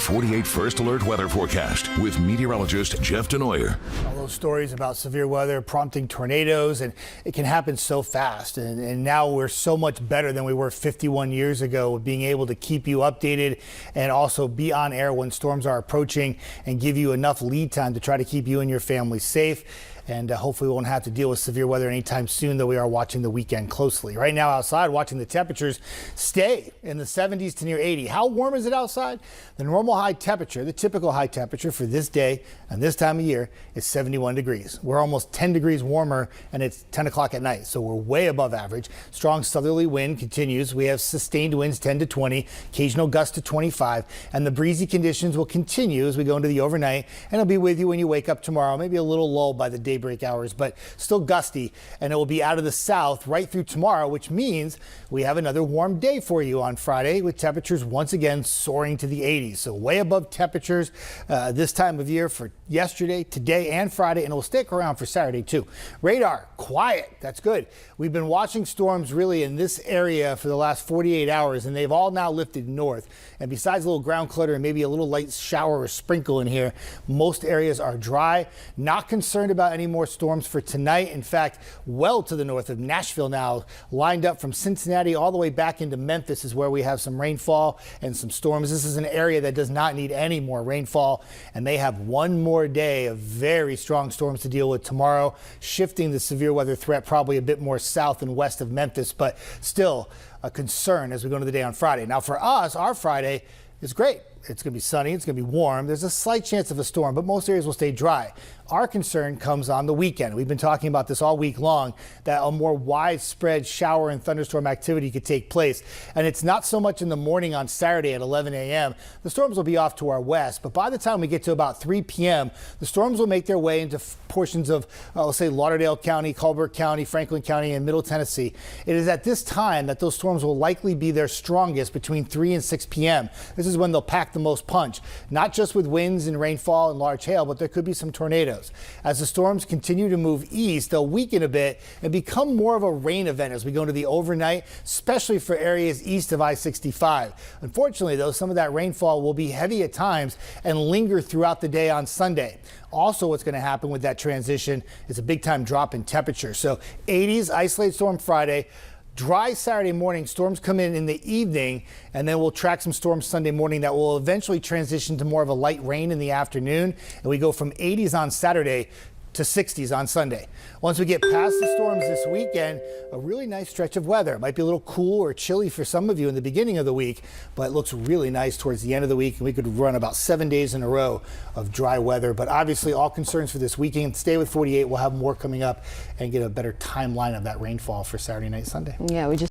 48 First Alert Weather Forecast with meteorologist Jeff Desnoyers. All those stories about severe weather prompting tornadoes, and it can happen so fast. And now we're so much better than we were 51 years ago with being able to keep you updated and also be on air when storms are approaching and give you enough lead time to try to keep you and your family safe. And hopefully we won't have to deal with severe weather anytime soon, though we are watching the weekend closely. Right now outside, watching the temperatures stay in the 70s to near 80. How warm is it outside? The normal high temperature, the typical high temperature for this day and this time of year is 71 degrees. We're almost 10 degrees warmer, and it's 10 o'clock at night, so we're way above average. Strong southerly wind continues. We have sustained winds 10 to 20, occasional gusts to 25, and the breezy conditions will continue as we go into the overnight, and it'll be with you when you wake up tomorrow. Maybe a little lull by the daybreak hours, but still gusty, and it will be out of the south right through tomorrow, which means we have another warm day for you on Friday with temperatures once again soaring to the 80s. So way above temperatures this time of year for yesterday, today, and Friday, and it will stick around for Saturday too. Radar quiet. That's good. We've been watching storms really in this area for the last 48 hours, and they've all now lifted north. And besides a little ground clutter and maybe a little light shower or sprinkle in here, most areas are dry. Not concerned about any more storms for tonight. In fact, well to the north of Nashville now, lined up from Cincinnati all the way back into Memphis is where we have some rainfall and some storms. This is an area that does not need any more rainfall, and they have one more day of very strong storms to deal with tomorrow, shifting the severe weather threat probably a bit more south and west of Memphis, but still a concern as we go into the day on Friday. Now for us, our Friday is great. It's going to be sunny. It's going to be warm. There's a slight chance of a storm, but most areas will stay dry. Our concern comes on the weekend. We've been talking about this all week long, that a more widespread shower and thunderstorm activity could take place. And it's not so much in the morning on Saturday at 11 a.m. The storms will be off to our west, but by the time we get to about 3 p.m., the storms will make their way into portions of, let's say, Lauderdale County, Colbert County, Franklin County, and Middle Tennessee. It is at this time that those storms will likely be their strongest between 3 and 6 p.m. This is when they'll pack the most punch, not just with winds and rainfall and large hail, but there could be some tornadoes. As the storms continue to move east, they'll weaken a bit and become more of a rain event as we go into the overnight, especially for areas east of I-65. Unfortunately, though, some of that rainfall will be heavy at times and linger throughout the day on Sunday. Also, what's going to happen with that transition is a big time drop in temperature. So 80s isolated storm Friday. Dry Saturday morning, storms come in the evening, and then we'll track some storms Sunday morning that will eventually transition to more of a light rain in the afternoon. And we go from 80s on Saturday to 60s on Sunday. Once we get past the storms this weekend, a really nice stretch of weather. It might be a little cool or chilly for some of you in the beginning of the week, but it looks really nice towards the end of the week, and we could run about 7 days in a row of dry weather. But obviously all concerns for this weekend. Stay with 48. We'll have more coming up and get a better timeline of that rainfall for Saturday night, Sunday. Yeah, we just